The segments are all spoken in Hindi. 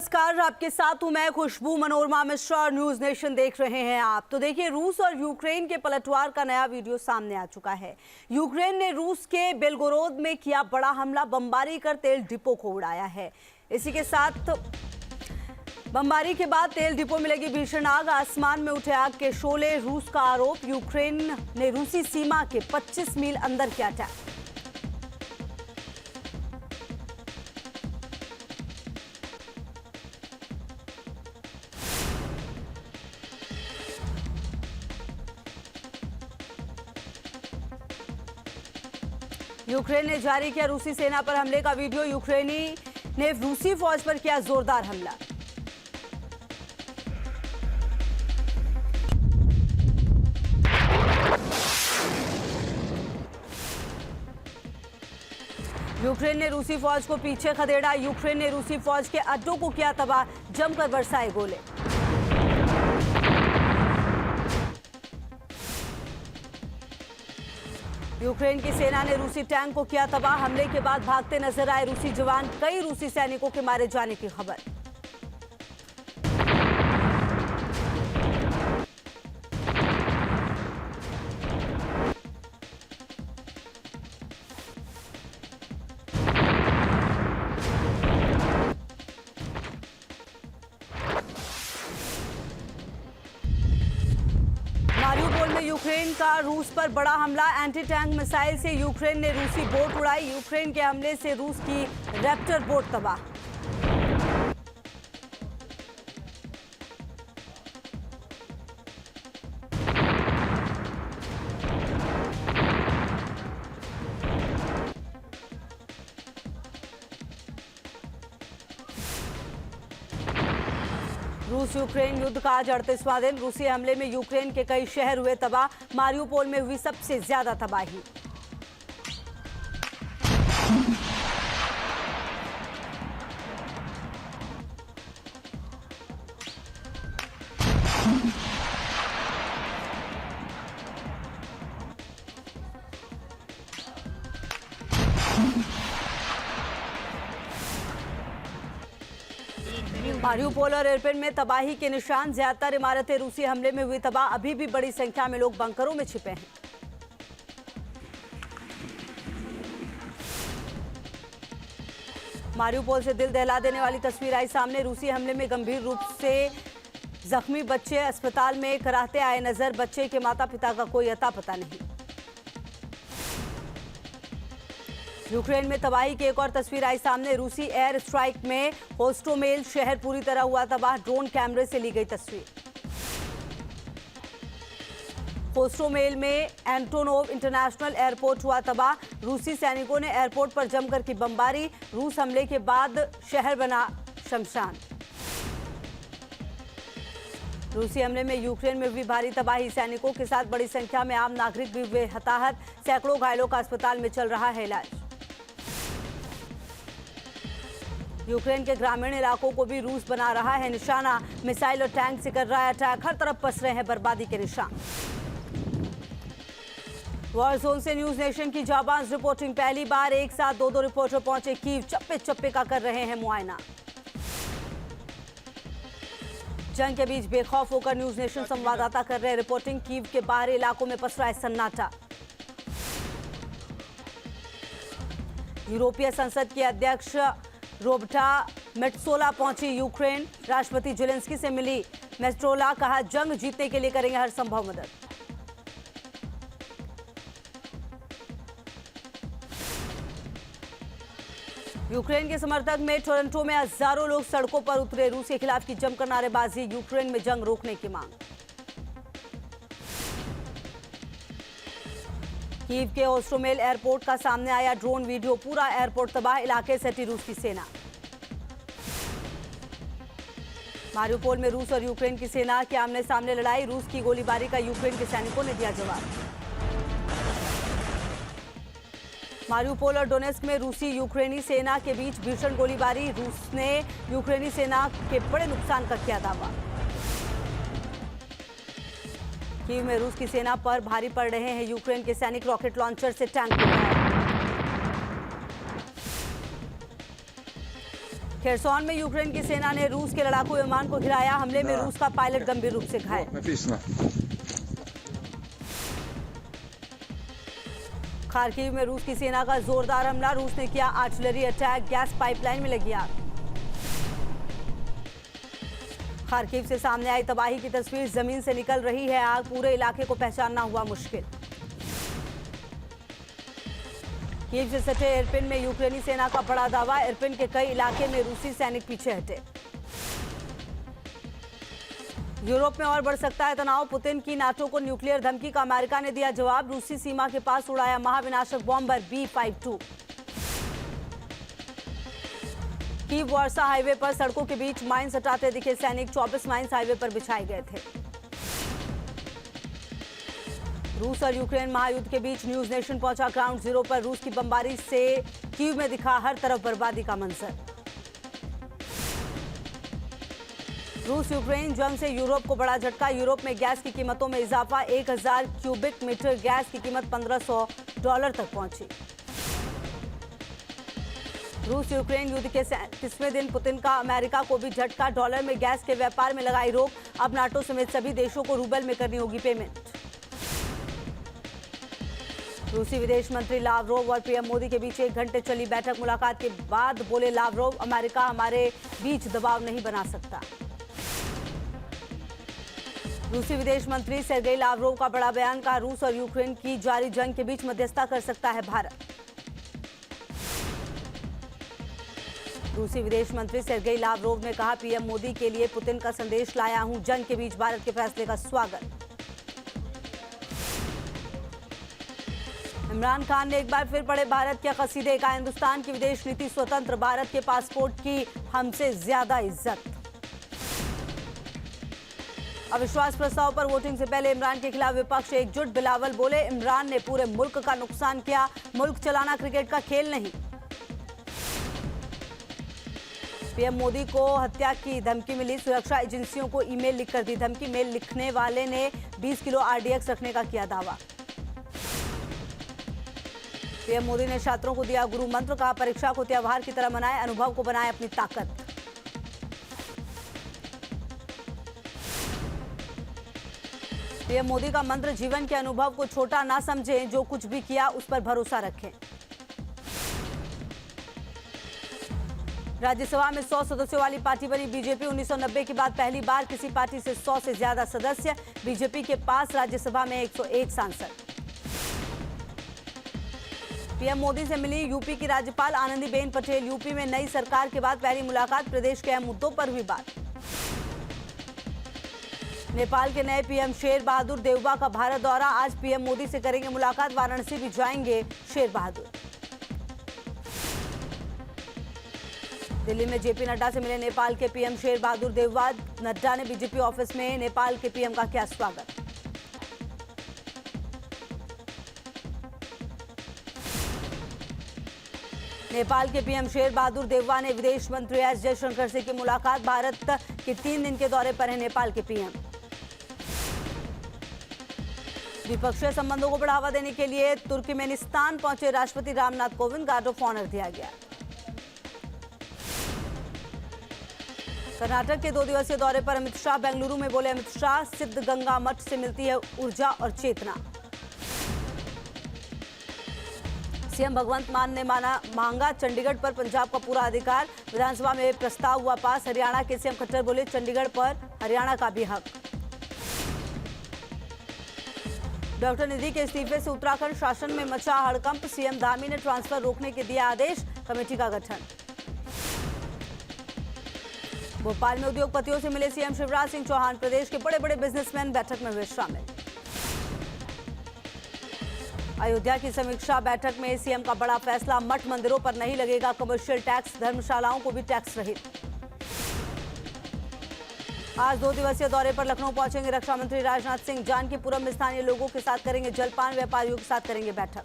नमस्कार, आपके साथ हूं मैं खुशबू। मनोरमा मिश्रा और न्यूज नेशन देख रहे हैं आप। तो देखिए, रूस और यूक्रेन के पलटवार का नया वीडियो सामने आ चुका है। यूक्रेन ने रूस के बेलगोरोद में किया बड़ा हमला, बमबारी कर तेल डिपो को उड़ाया है। इसी के साथ बमबारी के बाद तेल डिपो में लगी भीषण आग, आसमान में उठे आग के शोले। रूस का आरोप, यूक्रेन ने रूसी सीमा के 25 मील अंदर किया अटैक। यूक्रेन ने जारी किया रूसी सेना पर हमले का वीडियो। यूक्रेनी ने रूसी फौज पर किया जोरदार हमला। यूक्रेन ने रूसी फौज को पीछे खदेड़ा। यूक्रेन ने रूसी फौज के अड्डों को किया तबाह, जमकर बरसाए गोले। यूक्रेन की सेना ने रूसी टैंक को किया तबाह। हमले के बाद भागते नजर आए रूसी जवान, कई रूसी सैनिकों के मारे जाने की खबर। मारिउपोल में यूक्रेन का रूस पर बड़ा हमला, एंटी टैंक मिसाइल से यूक्रेन ने रूसी बोट उड़ाई। यूक्रेन के हमले से रूस की रैप्टर बोट तबाह। रूस यूक्रेन युद्ध का आज 38वां दिन। रूसी हमले में यूक्रेन के कई शहर हुए तबाह। मारिउपोल में हुई सबसे ज्यादा तबाही। मारिउपोल और इरपिन में तबाही के निशान, ज्यादातर इमारतें रूसी हमले में हुई तबाह। अभी भी बड़ी संख्या में लोग बंकरों में छिपे हैं। मारिउपोल से दिल दहला देने वाली तस्वीर आई सामने। रूसी हमले में गंभीर रूप से जख्मी बच्चे अस्पताल में कराहते आए नजर। बच्चे के माता पिता का कोई अता पता नहीं। यूक्रेन में तबाही की एक और तस्वीर आई सामने। रूसी एयर स्ट्राइक में होस्टोमेल शहर पूरी तरह हुआ तबाह। ड्रोन कैमरे से ली गई तस्वीर। होस्टोमेल में एंटोनोव इंटरनेशनल एयरपोर्ट हुआ तबाह। रूसी सैनिकों ने एयरपोर्ट पर जमकर की बमबारी। रूस हमले के बाद शहर बना शमशान। रूसी हमले में यूक्रेन में हुई भारी तबाही, सैनिकों के साथ बड़ी संख्या में आम नागरिक भी हुए हताहत। सैकड़ों घायलों का अस्पताल में चल रहा है इलाज। यूक्रेन के ग्रामीण इलाकों को भी रूस बना रहा है निशाना। मिसाइल और टैंक से कर रहा है अटैक। हर तरफ पस रहे हैं बर्बादी के निशान। वॉर जोन से न्यूज नेशन की जाबाज रिपोर्टिंग। पहली बार एक साथ दो रिपोर्टर पहुंचे कीव। चप्पे चप्पे का कर रहे हैं मुआयना। जंग के बीच बेखौफ होकर न्यूज नेशन संवाददाता कर रहे हैं रिपोर्टिंग। कीव के बाहरी इलाकों में पसरा है सन्नाटा। यूरोपीय संसद के अध्यक्ष रोबर्टा मेट्सोला पहुंची यूक्रेन। राष्ट्रपति जेलेंस्की से मिली मेट्सोला, कहा जंग जीतने के लिए करेंगे हर संभव मदद। यूक्रेन के समर्थक में टोरंटो में हजारों लोग सड़कों पर उतरे। रूस के खिलाफ की जमकर नारेबाजी, यूक्रेन में जंग रोकने की मांग। कीव के होस्टोमेल एयरपोर्ट का सामने आया ड्रोन वीडियो। पूरा एयरपोर्ट तबाह, इलाके से हटी रूस की सेना। मारिउपोल में रूस और यूक्रेन की सेना के आमने सामने लड़ाई। रूस की गोलीबारी का यूक्रेन के सैनिकों ने दिया जवाब। मारिउपोल और डोनेस्क में रूसी यूक्रेनी सेना के बीच भीषण गोलीबारी। रूस ने यूक्रेनी सेना के बड़े नुकसान का किया दावा। कीव में रूस की सेना पर भारी पड़ रहे हैं यूक्रेन के सैनिक। रॉकेट लॉन्चर से टैंक उड़ाए। खेरसौन में यूक्रेन की सेना ने रूस के लड़ाकू विमान को गिराया। हमले में रूस का पायलट गंभीर रूप से घायल। खार्किव में रूस की सेना का जोरदार हमला। रूस ने किया आर्टिलरी अटैक। गैस पाइपलाइन में लगी आग। खार्किव से सामने आई तबाही की तस्वीर। जमीन से निकल रही है आग। पूरे इलाके को पहचानना हुआ मुश्किल। कीव से सटे इरपिन में यूक्रेनी सेना का बड़ा दावा। इरपिन के कई इलाके में रूसी सैनिक पीछे हटे। यूरोप में और बढ़ सकता है तनाव। पुतिन की नाटो को न्यूक्लियर धमकी का अमेरिका ने दिया जवाब। रूसी सीमा के पास उड़ाया महाविनाशक bomber B-52। Kyiv Warsaw highway पर सड़कों के बीच माइंस हटाते दिखे सैनिक। 24 माइंस हाईवे पर बिछाए गए थे। रूस और यूक्रेन महायुद्ध के बीच न्यूज नेशन पहुंचा ग्राउंड जीरो पर। रूस की बमबारी से कीव में दिखा हर तरफ बर्बादी का मंजर। रूस यूक्रेन जंग से यूरोप को बड़ा झटका। यूरोप में गैस की कीमतों में इजाफा। 1000 क्यूबिक मीटर गैस की कीमत $1500 तक पहुंची। रूस यूक्रेन युद्ध के 37वें दिन पुतिन का अमेरिका को भी झटका। डॉलर में गैस के व्यापार में लगाई रोक। अब नाटो समेत सभी देशों को रूबल में करनी होगी पेमेंट। रूसी विदेश मंत्री लावरोव और पीएम मोदी के बीच 1 घंटे चली बैठक। मुलाकात के बाद बोले लावरोव, अमेरिका हमारे बीच दबाव नहीं बना सकता। रूसी विदेश मंत्री सेर्गेई लावरोव का बड़ा बयान। कहा रूस और यूक्रेन की जारी जंग के बीच मध्यस्थता कर सकता है भारत। रूसी विदेश मंत्री सेर्गेई लावरोव ने कहा पीएम मोदी के लिए पुतिन का संदेश लाया हूं। जंग के बीच भारत के फैसले का स्वागत। इमरान खान ने एक बार फिर पढ़े भारत के कसीदे। का हिंदुस्तान की विदेश नीति स्वतंत्र। भारत के पासपोर्ट की हमसे ज्यादा इज्जत। अविश्वास प्रस्ताव पर वोटिंग से पहले इमरान के खिलाफ विपक्ष एकजुट। बिलावल बोले इमरान ने पूरे मुल्क का नुकसान किया। मुल्क चलाना क्रिकेट का खेल नहीं। पीएम मोदी को हत्या की धमकी मिली। सुरक्षा एजेंसियों को ईमेल लिखकर दी धमकी। मेल लिखने वाले ने 20 किलो RDX रखने का किया दावा। पीएम मोदी ने छात्रों को दिया गुरु मंत्र। कहा परीक्षा को त्योहार की तरह मनाएं। अनुभव को बनाएं अपनी ताकत। पीएम मोदी का मंत्र जीवन के अनुभव को छोटा ना समझें। जो कुछ भी किया उस पर भरोसा रखें। राज्यसभा में 100 सदस्यों वाली पार्टी बनी बीजेपी। 1990 के बाद पहली बार किसी पार्टी से 100 से ज्यादा सदस्य। बीजेपी के पास राज्यसभा में 101 सांसद। पीएम मोदी से मिली यूपी की राज्यपाल आनंदीबेन पटेल। यूपी में नई सरकार के बाद पहली मुलाकात। प्रदेश के अहम मुद्दों पर हुई बात। नेपाल के नए पीएम शेर बहादुर देउबा का भारत दौरा। आज पीएम मोदी से करेंगे मुलाकात। वाराणसी भी जाएंगे शेर बहादुर। दिल्ली में जेपी नड्डा से मिले नेपाल के पीएम शेर बहादुर देउबा। नड्डा ने बीजेपी ऑफिस में नेपाल के पीएम का किया स्वागत। नेपाल के पीएम शेर बहादुर देउबा ने विदेश मंत्री एस जयशंकर से की मुलाकात। भारत के 3 दिन के दौरे पर है नेपाल के पीएम। द्विपक्षीय संबंधों को बढ़ावा देने के लिए तुर्कमेनिस्तान पहुंचे राष्ट्रपति Ramnath Kovind. Guard of honour दिया गया। कर्नाटक के 2 दिवसीय दौरे पर अमित शाह। बेंगलुरु में बोले अमित शाह, सिद्धगंगा मठ से मिलती है ऊर्जा और चेतना। सीएम भगवंत मान ने मांगा चंडीगढ़ पर पंजाब का पूरा अधिकार। विधानसभा में प्रस्ताव हुआ पास। हरियाणा के सीएम खट्टर बोले चंडीगढ़ पर हरियाणा का भी हक। डॉक्टर निधि के इस्तीफे से उत्तराखंड शासन में मचा हड़कंप। सीएम धामी ने ट्रांसफर रोकने के दिया आदेश। कमेटी का गठन। भोपाल में उद्योगपतियों से मिले सीएम शिवराज सिंह चौहान। प्रदेश के बड़े बड़े बिजनेसमैन बैठक में हुए शामिल। अयोध्या की समीक्षा बैठक में सीएम का बड़ा फैसला। मठ मंदिरों पर नहीं लगेगा कमर्शियल टैक्स। धर्मशालाओं को भी टैक्स रहित। आज 2 दिवसीय दौरे पर लखनऊ पहुंचेंगे रक्षा मंत्री राजनाथ सिंह। जानकीपुरम में स्थानीय लोगों के साथ करेंगे जलपान। व्यापारियों के साथ करेंगे बैठक।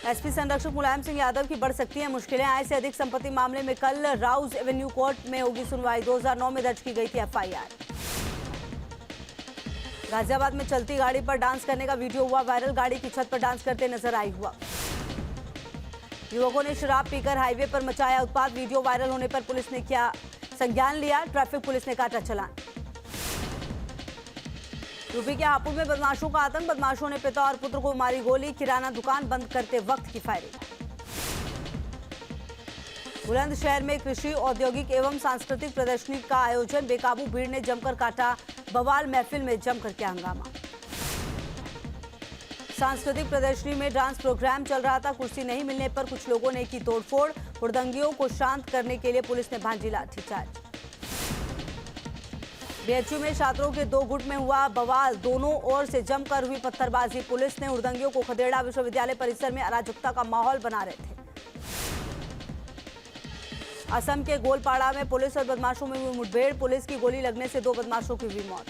एसपी संरक्षक मुलायम सिंह यादव की बढ़ सकती हैं मुश्किलें। आय से अधिक संपत्ति मामले में कल राउज एवेन्यू कोर्ट में होगी सुनवाई। 2009 में दर्ज की गई थी एफआईआर। गाजियाबाद में चलती गाड़ी पर डांस करने का वीडियो हुआ वायरल। गाड़ी की छत पर डांस करते नजर आई हुआ। युवकों ने शराब पीकर हाईवे पर मचाया उत्पात। वीडियो वायरल होने पर पुलिस ने किया संज्ञान लिया। ट्रैफिक पुलिस ने काटा चालान। यूपी के हापुड़ में बदमाशों का आतंक। बदमाशों ने पिता और पुत्र को मारी गोली। किराना दुकान बंद करते वक्त की फायरिंग। बुलंदशहर में कृषि, औद्योगिक एवं सांस्कृतिक प्रदर्शनी का आयोजन। बेकाबू भीड़ ने जमकर काटा बवाल। महफिल में जमकर किया हंगामा। सांस्कृतिक प्रदर्शनी में डांस प्रोग्राम चल रहा था। कुर्सी नहीं मिलने पर कुछ लोगों ने की तोड़फोड़। हुड़दंगियों को शांत करने के लिए पुलिस ने भांजी लाठीचार्ज। बीएचयू में छात्रों के दो गुट में हुआ बवाल। दोनों ओर से जमकर हुई पत्थरबाजी। पुलिस ने हुड़दंगियों को खदेड़ा। विश्वविद्यालय परिसर में अराजकता का माहौल बना रहे थे। असम के गोलपाड़ा में पुलिस और बदमाशों में हुई मुठभेड़। पुलिस की गोली लगने से दो बदमाशों की हुई मौत।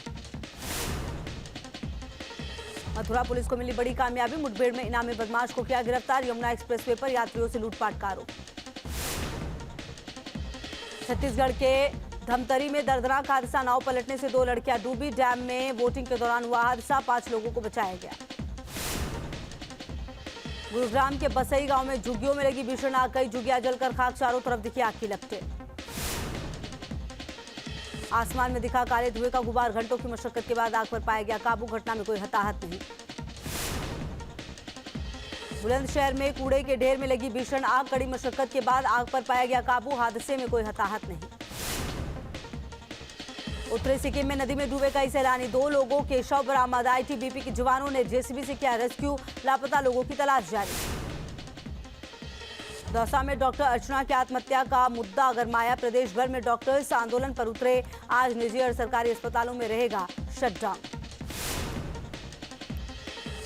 मथुरा पुलिस को मिली बड़ी कामयाबी। मुठभेड़ में इनामी बदमाश को किया गिरफ्तार। यमुना एक्सप्रेसवे पर यात्रियों से लूटपाट का आरोप। छत्तीसगढ़ के धमतरी में दर्दनाक हादसा। नाव पलटने से दो लड़कियां डूबी। डैम में बोटिंग के दौरान हुआ हादसा। 5 लोगों को बचाया गया। गुरुग्राम के बसई गांव में झुग्गियों में लगी भीषण आग। कई झुग्गियां जलकर खाक। चारों तरफ दिखी आग की लपटें। आसमान में दिखा काले धुएं का गुबार। घंटों की मशक्कत के बाद आग पर पाया गया काबू। घटना में कोई हताहत नहीं। बुलंदशहर में कूड़े के ढेर में लगी भीषण आग। कड़ी मशक्कत के बाद आग पर पाया गया काबू। हादसे में कोई हताहत नहीं। उत्तरी सिक्किम में नदी में डूबे कई सैलानी। 2 लोगों के शव बरामद। आईटीबीपी के जवानों ने जेसीबी से किया रेस्क्यू। लापता लोगों की तलाश जारी। दौसा में डॉक्टर अर्चना की आत्महत्या का मुद्दा गरमाया। प्रदेश भर में डॉक्टर्स आंदोलन पर उतरे। आज निजी और सरकारी अस्पतालों में रहेगा शटडाउन।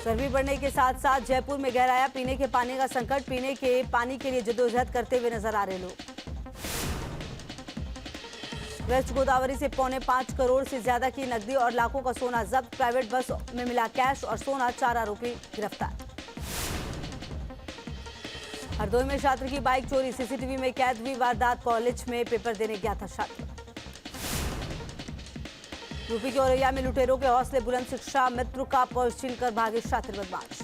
गर्मी बढ़ने के साथ साथ जयपुर में गहराया पीने के पानी का संकट। पीने के पानी के लिए जद्दोजहद करते हुए नजर आ रहे लोग। वेस्ट गोदावरी से 5.25 करोड़ से ज्यादा की नकदी और लाखों का सोना जब्त। प्राइवेट बस में मिला कैश और सोना। 4 आरोपी गिरफ्तार। हरदोई में छात्र की बाइक चोरी। सीसीटीवी में कैद हुई वारदात। कॉलेज में पेपर देने गया था छात्र। यूपी के औरैया में लुटेरों के हौसले बुलंद। शिक्षा मित्र का पर्स छीनकर भागे छात्र बदमाश।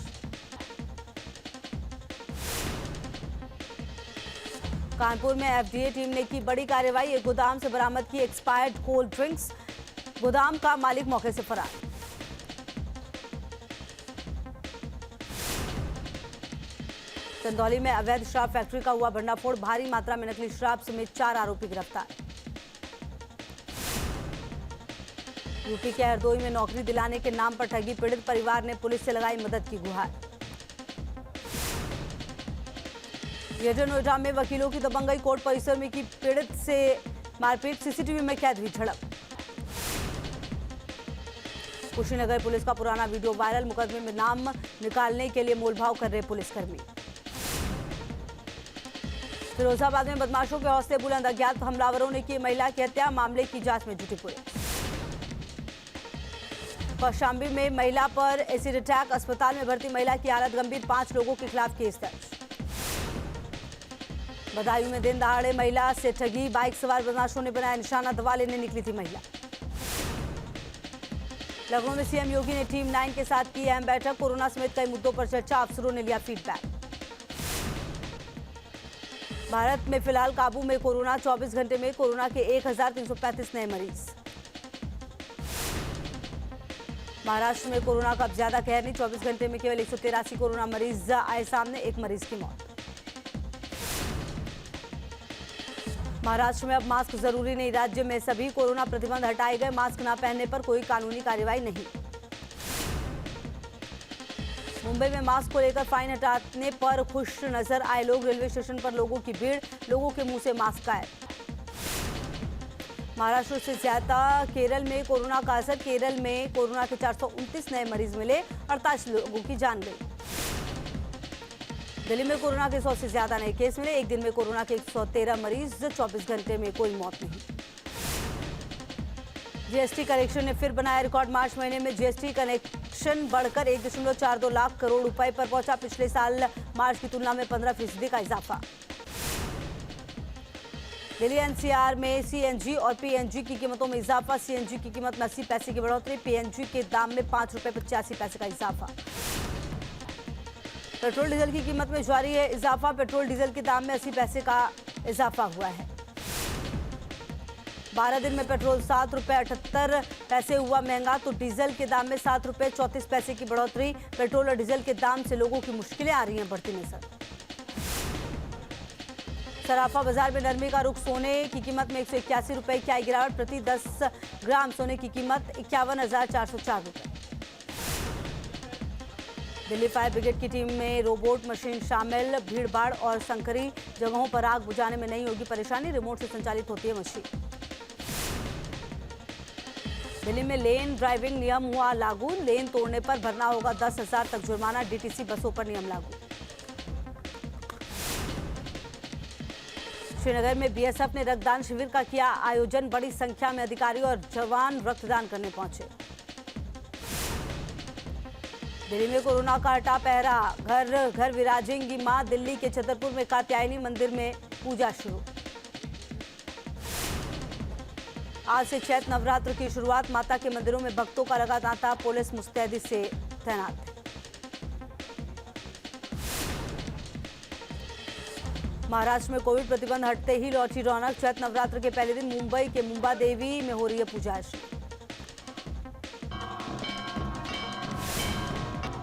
कानपुर में एफडीए टीम ने की बड़ी कार्रवाई। एक गोदाम से बरामद की एक्सपायर्ड कोल्ड ड्रिंक्स। गोदाम का मालिक मौके से फरार। चंदौली में अवैध शराब फैक्ट्री का हुआ भंडाफोड़। भारी मात्रा में नकली शराब समेत 4 आरोपी गिरफ्तार। यूपी के हरदोई में नौकरी दिलाने के नाम पर ठगी। पीड़ित परिवार ने पुलिस से लगाई मदद की गुहार। ग्रेटर नोएडा में वकीलों की दबंगई। कोर्ट परिसर में की पीड़ित से मारपीट। सीसीटीवी में कैद हुई झड़प। कुशीनगर पुलिस का पुराना वीडियो वायरल। मुकदमे में नाम निकालने के लिए मोलभाव कर रहे पुलिसकर्मी। फिरोजाबाद में बदमाशों के हौसले बुलंद। अज्ञात हमलावरों ने की महिला की हत्या। मामले की जांच में जुटी पुलिस। कौशाम्बी में महिला पर एसिड अटैक। अस्पताल में भर्ती महिला की हालत गंभीर। 5 लोगों के खिलाफ केस दर्ज। बदायूं में दिन दहाड़े महिला से ठगी। बाइक सवार बदमाशों ने बनाया निशाना। दवा लेने निकली थी महिला। लखनऊ में सीएम योगी ने टीम 9 के साथ की अहम बैठक। कोरोना समेत कई मुद्दों पर चर्चा। अफसरों ने लिया फीडबैक। भारत में फिलहाल काबू में कोरोना। 24 घंटे में कोरोना के 1335 नए मरीज। महाराष्ट्र में कोरोना का अब ज्यादा कहर नहीं। 24 घंटे में केवल 183 कोरोना मरीज आए सामने। 1 मरीज की मौत। महाराष्ट्र में अब मास्क जरूरी नहीं। राज्य में सभी कोरोना प्रतिबंध हटाए गए। मास्क न पहनने पर कोई कानूनी कार्रवाई नहीं। मुंबई में मास्क को लेकर फाइन हटाने पर खुश नजर आए लोग। रेलवे स्टेशन पर लोगों की भीड़। लोगों के मुंह से मास्क गायब। महाराष्ट्र से ज्यादा केरल में कोरोना का असर। केरल में कोरोना के 429 नए मरीज मिले। 48 लोगों की जान गई। दिल्ली में कोरोना के 100 से ज्यादा नए केस मिले। एक दिन में कोरोना के 113 मरीज। 24 घंटे में कोई मौत नहीं। जीएसटी कलेक्शन ने फिर बनाया रिकॉर्ड। मार्च महीने में जीएसटी कलेक्शन बढ़कर 1.42 लाख करोड़ रुपए पर पहुंचा। पिछले साल मार्च की तुलना में 15% का इजाफा। दिल्ली एनसीआर में सीएनजी और पीएनजी की कीमतों में इजाफा। सीएनजी की कीमत में 80 पैसे की बढ़ोतरी। पीएनजी के दाम में 5 रुपए 85 पैसे का इजाफा। पेट्रोल डीजल की कीमत में जारी है इजाफा। पेट्रोल डीजल के दाम में 80 पैसे का इजाफा हुआ है। 12 दिन में पेट्रोल 7 रुपये 78 पैसे हुआ महंगा, तो डीजल के दाम में 7 रुपये 34 पैसे की बढ़ोतरी। पेट्रोल और डीजल के दाम से लोगों की मुश्किलें आ रही हैं बढ़ती नजर। सराफा बाजार में नरमी का रुख। सोने की कीमत में 181 रुपये की आई गिरावट। प्रति 10 ग्राम सोने की कीमत 51,404 रुपये। दिल्ली फायर ब्रिगेड की टीम में रोबोट मशीन शामिल। भीड़ भाड़ और संकरी जगहों पर आग बुझाने में नहीं होगी परेशानी, रिमोट से संचालित होती है मशीन। दिल्ली में लेन ड्राइविंग नियम हुआ लागू। लेन तोड़ने पर भरना होगा 10,000 तक जुर्माना। डीटीसी बसों पर नियम लागू। श्रीनगर में बीएसएफ ने रक्तदान शिविर का किया आयोजन। बड़ी संख्या में अधिकारी और जवान रक्तदान करने पहुंचे। दिल्ली में कोरोना का हटा पहरा। घर घर विराजेंगी मां। दिल्ली के छतरपुर में कात्यायनी मंदिर में पूजा शुरू। आज से चैत्र नवरात्र की शुरुआत। माता के मंदिरों में भक्तों का लगा तांता। पुलिस मुस्तैदी से तैनात। महाराष्ट्र में कोविड प्रतिबंध हटते ही लौटी रौनक। चैत्र नवरात्र के पहले दिन मुंबई के मुंबा देवी में हो रही है पूजा अर्चना।